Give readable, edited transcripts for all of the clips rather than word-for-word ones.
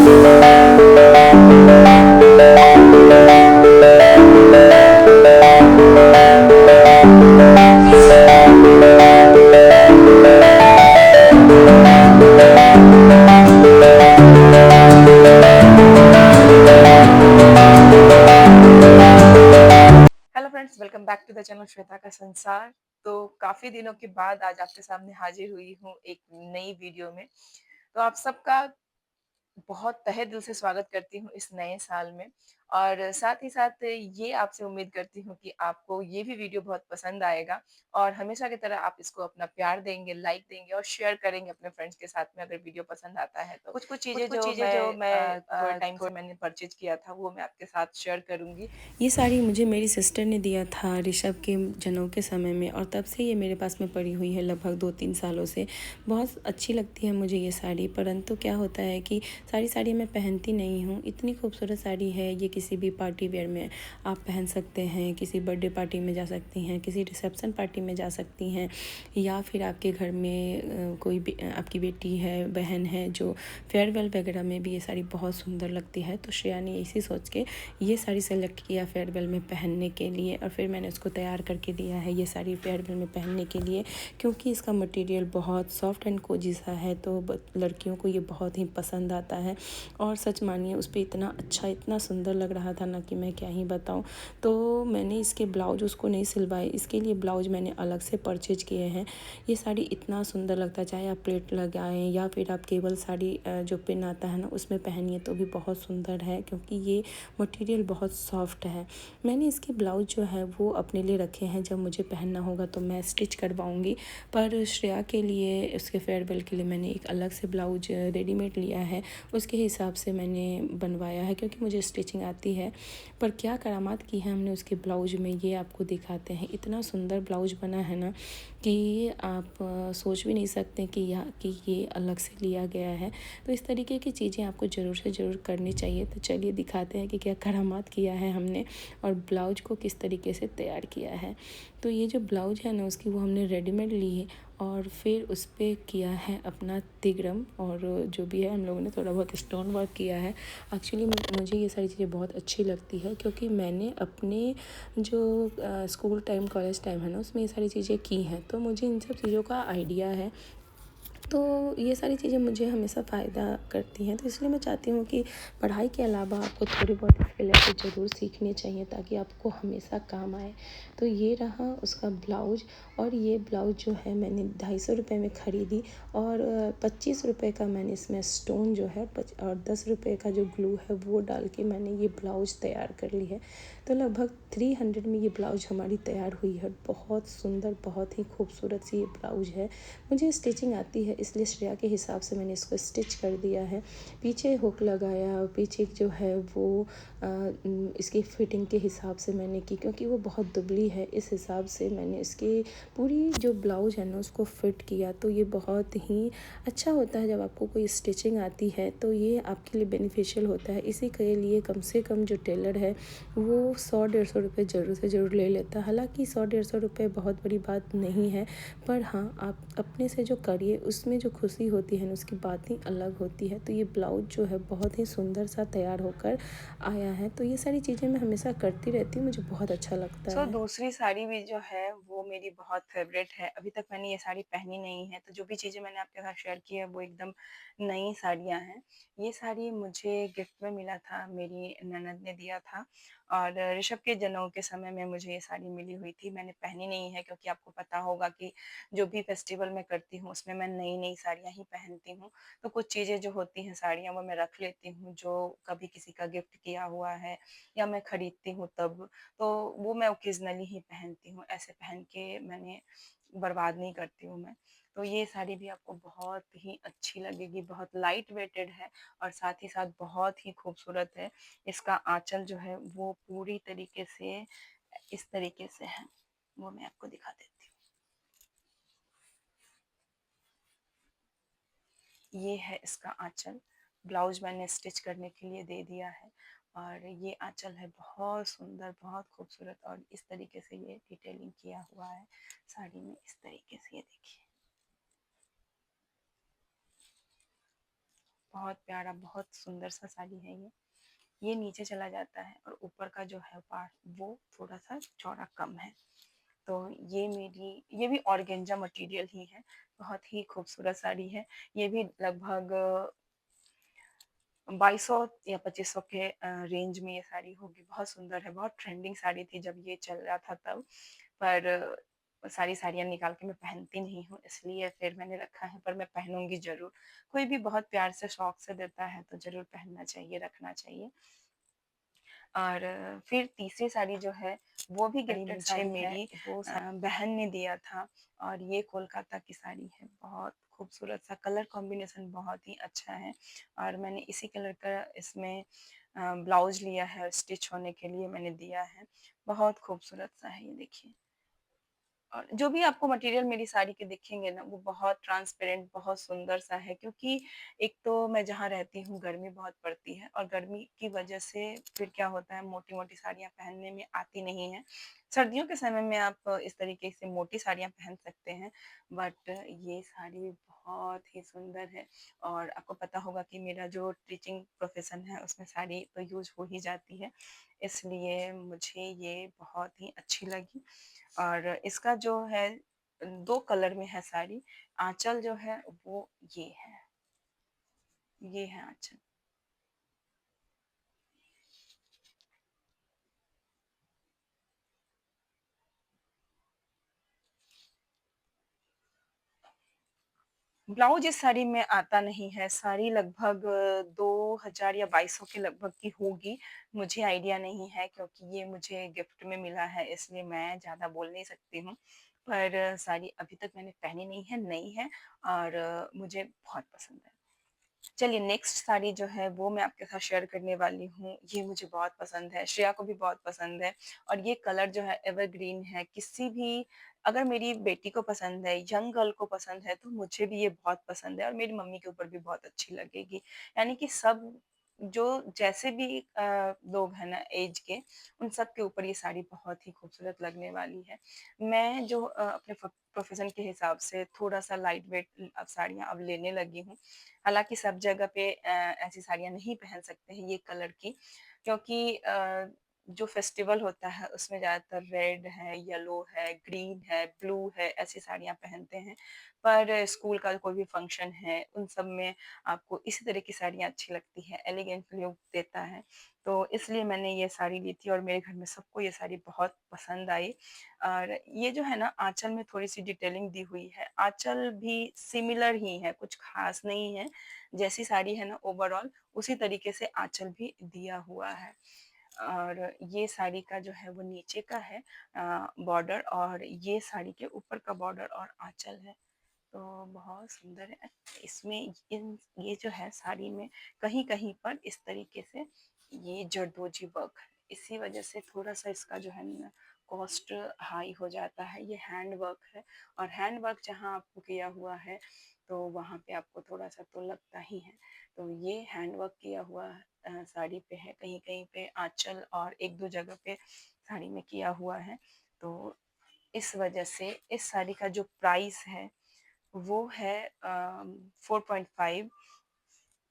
Hello friends, welcome back to the channel Shweta का संसार। तो काफ़ी दिनों के बाद आज आपके सामने हाजिर हुई हूँ एक नई वीडियो में। तो आप सबका बहुत तहे दिल से स्वागत करती हूँ इस नए साल में, और साथ ही साथ ये आपसे उम्मीद करती हूँ कि आपको ये भी वीडियो बहुत पसंद आएगा और हमेशा की तरह आप इसको अपना प्यार देंगे, लाइक देंगे और शेयर करेंगे अपने फ्रेंड्स के साथ में अगर वीडियो पसंद आता है तो। कुछ-कुछ चीज़ें जो मैं थोड़े टाइम से मैंने परचेज़ किया था वो मैं आपके साथ शेयर करूँगी। ये साड़ी मुझे मेरी सिस्टर ने दिया था ऋषभ के जनेऊ के समय में, और तब से ये मेरे पास में पड़ी हुई है लगभग 2-3 सालों से। बहुत अच्छी लगती है मुझे ये साड़ी, परंतु क्या होता है कि सारी साड़ी मैं पहनती नहीं हूँ। इतनी खूबसूरत साड़ी है ये, किसी भी पार्टी वेयर में आप पहन सकते हैं, किसी बर्थडे पार्टी में जा सकती हैं, किसी रिसेप्शन पार्टी में जा सकती हैं, या फिर आपके घर में कोई आपकी बेटी है, बहन है जो फेयरवेल वगैरह में भी ये साड़ी बहुत सुंदर लगती है। तो श्रेया ने इसी सोच के ये साड़ी सेलेक्ट किया फेयरवेल में पहनने के लिए, और फिर मैंने उसको तैयार करके दिया है ये साड़ी फेयरवेल में पहनने के लिए, क्योंकि इसका मटेरियल बहुत सॉफ्ट एंड कोजी सा है, तो लड़कियों को ये बहुत ही पसंद आता है। और सच मानिए उस पर इतना अच्छा, इतना सुंदर लग रहा था ना कि मैं क्या ही बताऊँ। तो मैंने इसके ब्लाउज उसको नहीं सिलवाए, इसके लिए ब्लाउज मैंने अलग से परचेज किए हैं। ये साड़ी इतना सुंदर लगता है, चाहे आप प्लेट लगाएं या फिर आप केवल साड़ी जो पिन आता है ना उसमें पहनिए तो भी बहुत सुंदर है, क्योंकि ये मटेरियल बहुत सॉफ्ट है। मैंने इसके ब्लाउज जो है वो अपने लिए रखे हैं, जब मुझे पहनना होगा तो मैं स्टिच करवाऊँगी। पर श्रेया के लिए, उसके फेयरवेल के लिए मैंने एक अलग से ब्लाउज रेडीमेड लिया है, उसके हिसाब से मैंने बनवाया है, क्योंकि मुझे स्टिचिंग आती है। पर क्या करामात की है हमने उसके ब्लाउज में, ये आपको दिखाते हैं। इतना सुंदर ब्लाउज बना है ना कि आप सोच भी नहीं सकते कि ये अलग से लिया गया है। तो इस तरीके की चीज़ें आपको ज़रूर से ज़रूर करनी चाहिए। तो चलिए दिखाते हैं कि क्या करामात किया है हमने और ब्लाउज को किस तरीके से तैयार किया है। तो ये जो ब्लाउज है ना उसकी, वो हमने रेडीमेड ली है और फिर उस पर किया है अपना तिगरम, और जो भी है हम लोगों ने थोड़ा बहुत स्टोन वर्क किया है। एक्चुअली मुझे ये सारी चीज़ें बहुत अच्छी लगती है, क्योंकि मैंने अपने जो स्कूल टाइम, कॉलेज टाइम है ना उसमें ये सारी चीज़ें की हैं, तो मुझे इन सब चीज़ों का आइडिया है। तो ये सारी चीज़ें मुझे हमेशा फ़ायदा करती हैं, तो इसलिए मैं चाहती हूँ कि पढ़ाई के अलावा आपको थोड़ी बहुत स्किल ऐसे ज़रूर सीखनी चाहिए, ताकि आपको हमेशा काम आए। तो ये रहा उसका ब्लाउज, और ये ब्लाउज जो है मैंने 250 रुपये में ख़रीदी, और 25 रुपये का मैंने इसमें स्टोन जो है और 10 रुपये का जो ग्लू है वो डाल के मैंने ये ब्लाउज तैयार कर ली है। तो लगभग 300 में ये ब्लाउज हमारी तैयार हुई है। बहुत सुंदर, बहुत ही खूबसूरत सी ये ब्लाउज है। मुझे स्टिचिंग आती है, इसलिए श्रेया के हिसाब से मैंने इसको स्टिच कर दिया है। पीछे हुक लगाया, पीछे जो है वो इसकी फिटिंग के हिसाब से मैंने की, क्योंकि वो बहुत दुबली है, इस हिसाब से मैंने इसकी पूरी जो ब्लाउज है ना उसको फिट किया। तो ये बहुत ही अच्छा होता है जब आपको कोई स्टिचिंग आती है, तो ये आपके लिए बेनिफिशियल होता है। इसी के लिए कम से कम जो टेलर है वो 100-150 रुपये ज़रूर से ज़रूर ले लेता है। हालाँकि 100-150 रुपये बहुत बड़ी बात नहीं है, पर हाँ, आप अपने से जो करिए उसमें जो खुशी होती है ना उसकी बात ही अलग होती है। तो ये ब्लाउज जो है बहुत ही सुंदर सा तैयार होकर आया है। तो ये सारी चीज़ें मैं हमेशा करती रहती हूँ, मुझे बहुत अच्छा लगता है। दूसरी साड़ी भी जो है वो मेरी बहुत फ़ेवरेट है। अभी तक मैंने ये साड़ी पहनी नहीं है, तो जो भी चीज़ें मैंने आपके साथ शेयर की है वो एकदम नई साड़ियाँ हैं। ये साड़ी मुझे गिफ्ट में मिला था, मेरी ननद ने दिया था, और ऋषभ के जनेऊ के समय में मुझे ये साड़ी मिली हुई थी। मैंने पहनी नहीं है, क्योंकि आपको पता होगा कि जो भी फेस्टिवल मैं करती हूँ उसमें मैं नई-नई साड़ियाँ ही पहनती हूँ। तो कुछ चीज़ें जो होती हैं साड़ियाँ वो मैं रख लेती हूँ, जो कभी किसी का गिफ्ट किया हुआ है या मैं खरीदती हूँ तब। तो वो मैं ओकेजनली ही पहनती हूँ, ऐसे पहन के मैंने बर्बाद नहीं करती हूँ मैं। तो ये साड़ी भी आपको बहुत ही अच्छी लगेगी, बहुत लाइट वेटेड है और साथ ही साथ बहुत ही खूबसूरत है। इसका आँचल जो है वो पूरी तरीके से इस तरीके से है, वो मैं आपको दिखा देती हूँ। ये है इसका आँचल, ब्लाउज मैंने स्टिच करने के लिए दे दिया है, और ये आँचल है बहुत सुंदर, बहुत खूबसूरत, और इस तरीके से ये डिटेलिंग किया हुआ है साड़ी में, इस तरीके से ये देखिए। बहुत प्यारा, बहुत सुंदर-सा साड़ी है ये। ये नीचे चला जाता है और ऊपर का जो है पार्ट वो थोड़ा-सा चौड़ा कम है। तो ये भी ऑर्गेन्जा मटेरियल ही है, बहुत ही खूबसूरत साड़ी है। ये भी लगभग 2200 या 2500 के रेंज में ये साड़ी होगी। बहुत सुंदर है, बहुत ट्रेंडिंग साड़ी थी जब ये चल रहा था तब। पर सारी साड़ियाँ निकाल के मैं पहनती नहीं हूँ, इसलिए फिर मैंने रखा है, पर मैं पहनूँगी ज़रूर। कोई भी बहुत प्यार से शौक से देता है तो ज़रूर पहनना चाहिए, रखना चाहिए। और फिर तीसरी साड़ी जो है वो भी साड़ी गिफ्टेड मुझे साड़ी है, मेरी वो बहन ने दिया था और ये कोलकाता की साड़ी है। बहुत खूबसूरत सा कलर कॉम्बिनेशन बहुत ही अच्छा है और मैंने इसी कलर का इसमें ब्लाउज़ लिया है, स्टिच होने के लिए मैंने दिया है। बहुत खूबसूरत सा है ये देखिए। और जो भी आपको मटेरियल मेरी साड़ी के दिखेंगे ना, वो बहुत ट्रांसपेरेंट, बहुत सुंदर सा है क्योंकि एक तो मैं जहाँ रहती हूँ गर्मी बहुत पड़ती है और गर्मी की वजह से फिर क्या होता है मोटी-मोटी साड़ियाँ पहनने में आती नहीं हैं। सर्दियों के समय में आप इस तरीके से मोटी साड़ियाँ पहन सकते हैं, बट ये साड़ी बहुत ही सुंदर है और आपको पता होगा कि मेरा जो टीचिंग प्रोफ़ेशन है उसमें साड़ी तो यूज़ हो ही जाती है, इसलिए मुझे ये बहुत ही अच्छी लगी। और इसका जो है 2 कलर में है साड़ी, आँचल जो है वो ये है आँचल। ब्लाउज़ इस साड़ी में आता नहीं है, साड़ी लगभग 2000 या 2200 के लगभग की होगी, मुझे आइडिया नहीं है क्योंकि ये मुझे गिफ्ट में मिला है इसलिए मैं ज़्यादा बोल नहीं सकती हूँ। पर साड़ी अभी तक मैंने पहनी नहीं है, नई है और मुझे बहुत पसंद है। चलिए नेक्स्ट साड़ी जो है वो मैं आपके साथ शेयर करने वाली हूँ। ये मुझे बहुत पसंद है, श्रेया को भी बहुत पसंद है और ये कलर जो है एवरग्रीन है। किसी भी अगर मेरी बेटी को पसंद है, यंग गर्ल को पसंद है तो मुझे भी ये बहुत पसंद है और मेरी मम्मी के ऊपर भी बहुत अच्छी लगेगी। यानी कि सब जो जैसे भी लोग हैं ना ऐज के, उन सब के ऊपर ये साड़ी बहुत ही खूबसूरत लगने वाली है। मैं जो अपने प्रोफ़ेशन के हिसाब से थोड़ा-सा लाइट वेट अब साड़ियाँ अब लेने लगी हूँ। हालाँकि सब जगह पे ऐसी साड़ियाँ नहीं पहन सकते हैं ये कलर की क्योंकि जो फेस्टिवल होता है उसमें ज़्यादातर रेड है, येलो है, ग्रीन है, ब्लू है, ऐसी साड़ियाँ पहनते हैं। पर स्कूल का कोई भी फंक्शन है, उन सब में आपको इसी तरह की साड़ियाँ अच्छी लगती हैं, एलिगेंट लुक देता है। तो इसलिए मैंने ये साड़ी ली थी और मेरे घर में सबको ये साड़ी बहुत पसंद आई। और ये जो है ना आँचल में थोड़ी-सी डिटेलिंग दी हुई है। आँचल भी सिमिलर ही है, कुछ ख़ास नहीं है। जैसी साड़ी है ना ओवरऑल उसी तरीके से आँचल भी दिया हुआ है। और ये साड़ी का जो है वो नीचे का है बॉर्डर और ये साड़ी के ऊपर का बॉर्डर और आँचल है। तो बहुत सुंदर है। इसमें इन ये जो है साड़ी में कहीं-कहीं पर इस तरीके से ये जरदोजी वर्क है। इसी वजह से थोड़ा-सा इसका जो है ना कॉस्ट हाई हो जाता है। ये हैंड वर्क है और हैंड वर्क जहाँ आपको किया हुआ है, तो वहाँ पे आपको थोड़ा-सा तो लगता ही है। तो ये हैंड वर्क किया हुआ साड़ी पे है, कहीं-कहीं पे आँचल और 1-2 जगह पे साड़ी में किया हुआ है। तो इस वजह से इस साड़ी का जो प्राइस है वो है 4.5।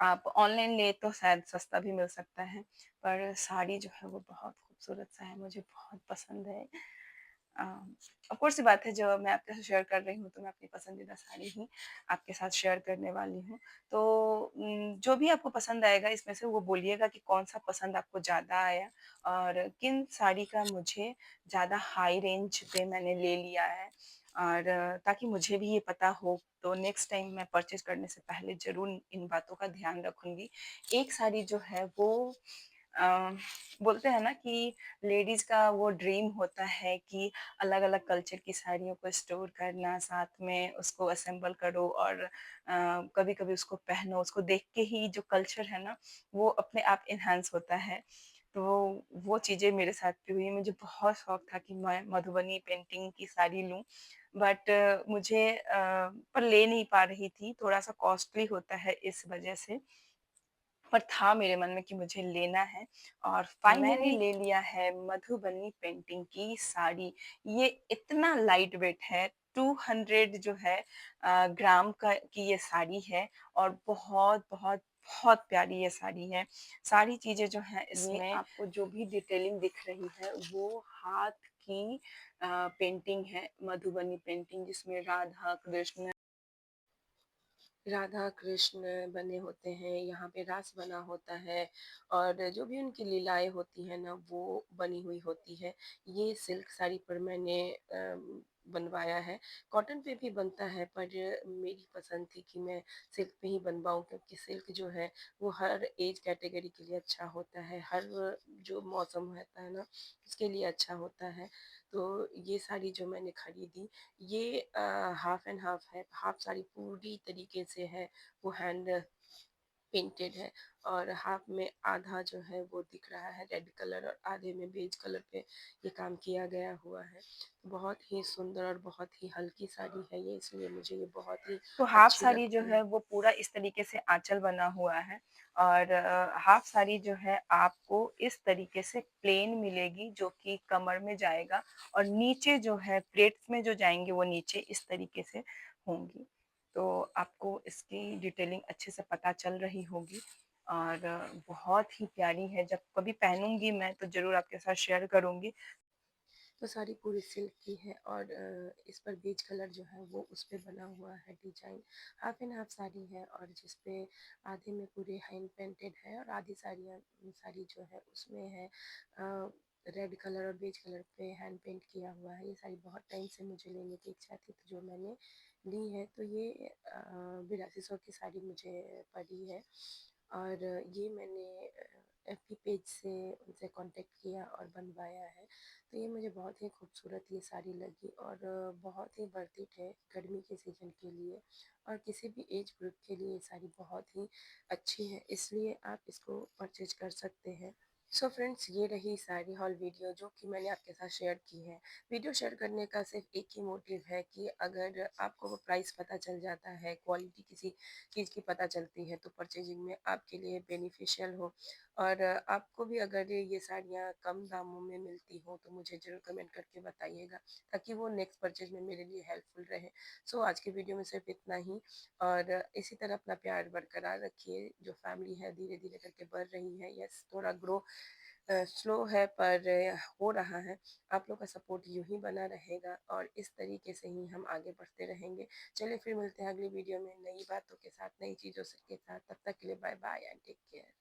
आप ऑनलाइन ले तो शायद सस्ता भी मिल सकता है, पर साड़ी जो है वो बहुत खूबसूरत सा है, मुझे बहुत पसंद है। अ, ऑफ़ कोर्स सी बात है जो मैं आपके साथ शेयर कर रही हूँ, तो मैं अपनी पसंदीदा साड़ी ही आपके साथ शेयर करने वाली हूँ। तो जो भी आपको पसंद आएगा इसमें से वो बोलिएगा कि कौन-सा पसंद आपको ज़्यादा आया और किन साड़ी का मुझे ज़्यादा हाई रेंज पे मैंने ले लिया है और ताकि मुझे भी ये पता हो, तो नेक्स्ट टाइम मैं परचेज़ करने से पहले ज़रूर इन बातों का ध्यान रखूँगी। एक साड़ी जो है वो अ, बोलते हैं ना कि लेडीज़ का वो ड्रीम होता है कि अलग-अलग कल्चर की साड़ियों को स्टोर करना, साथ में उसको असेंबल करो और कभी-कभी उसको पहनो, उसको देख के ही जो कल्चर है ना, वो अपने आप एनहांस होता है। तो वो चीज़ें मेरे साथ भी हुई। मुझे बहुत शौक था कि मैं मधुबनी पेंटिंग की साड़ी लूँ, बट मुझे पर ले नहीं पा रही थी, थोड़ा-सा कॉस्टली होता है इस वजह से। पर था मेरे मन में कि मुझे लेना है और मैंने फाइनली ले लिया है मधुबनी पेंटिंग की साड़ी। ये इतना लाइट वेट है, 200 जो है ग्राम का की ये साड़ी है और बहुत-बहुत बहुत प्यारी ये साड़ी है। सारी चीज़ें जो हैं ये इसमें आप आपको जो भी डिटेलिंग दिख रही है वो हाथ की पेंटिंग है, मधुबनी पेंटिंग जिसमें राधा कृष्ण बने होते हैं, यहाँ पे रास बना होता है और जो भी उनकी लीलाएँ होती हैं ना वो बनी हुई होती है। ये सिल्क साड़ी पर मैंने बनवाया है। कॉटन पे भी बनता है पर मेरी पसंद थी कि मैं सिल्क पे ही बनवाऊँ क्योंकि सिल्क जो है वो हर एज कैटेगरी के लिए अच्छा होता है, हर जो मौसम रहता है ना उसके लिए अच्छा होता है। तो ये साड़ी जो मैंने खरीदी ये हाफ एंड हाफ है। हाफ साड़ी पूरी तरीके से है वो हैंड पेंटेड है और हाफ में आधा जो है वो दिख रहा है रेड कलर और आधे में बेज कलर पे ये काम किया गया हुआ है। बहुत ही सुंदर और बहुत ही हल्की साड़ी है ये, इसलिए मुझे ये बहुत ही तो हाफ अच्छी साड़ी जो लगती है है। वो पूरा इस तरीके से आंचल बना हुआ है और हाफ साड़ी जो है आपको इस तरीके से प्लेन मिलेगी जो कि कमर में जाएगा और नीचे जो है प्लेट्स में जो जाएंगे वो नीचे इस तरीके से होंगी। तो आपको इसकी डिटेलिंग अच्छे से पता चल रही होगी और बहुत ही प्यारी है। जब कभी पहनूंगी मैं तो ज़रूर आपके साथ शेयर करूंगी। तो साड़ी पूरी सिल्क की है और इस पर बेज कलर जो है वो उस पे बना हुआ है design. Half and half sari है और जिस पे आधे में पूरे हैंड पेंटेड है और आधी साड़ी जो है उसमें है रेड कलर और बेज कलर पे हैंड पेंट किया हुआ है। ये साड़ी बहुत टाइम से मुझे लेने की इच्छा थी तो जो मैंने ली है तो ये 8200 की साड़ी मुझे पड़ी है और ये मैंने एफबी पेज से उनसे कांटेक्ट किया और बनवाया है। तो ये मुझे बहुत ही खूबसूरत ये साड़ी लगी और बहुत ही वर्थ इट है गर्मी के सीज़न के लिए और किसी भी एज ग्रुप के लिए ये साड़ी बहुत ही अच्छी है, इसलिए आप इसको परचेज कर सकते हैं। सो फ्रेंड्स ये रही साड़ी हॉल वीडियो जो कि मैंने आपके साथ शेयर की है। वीडियो शेयर करने का सिर्फ एक ही मोटिव है कि अगर आपको वो प्राइस पता चल जाता है, क्वालिटी किसी चीज़ की पता चलती है तो परचेजिंग में आपके लिए बेनिफिशियल हो और आपको भी अगर ये साड़ियाँ कम दामों में मिलती हो तो मुझे ज़रूर कमेंट करके बताइएगा ताकि वो नेक्स्ट परचेज में मेरे लिए हेल्पफुल रहे। सो आज के वीडियो में सिर्फ इतना ही और इसी तरह अपना प्यार बरकरार रखिए। जो फैमिली है धीरे धीरे करके बढ़ रही है, यस थोड़ा ग्रो स्लो है पर हो रहा है। आप लोग का सपोर्ट यूं ही बना रहेगा और इस तरीके से ही हम आगे बढ़ते रहेंगे। चलिए फिर मिलते हैं अगली वीडियो में नई बातों के साथ, नई चीज़ों के साथ। तब तक के लिए bye bye and take care.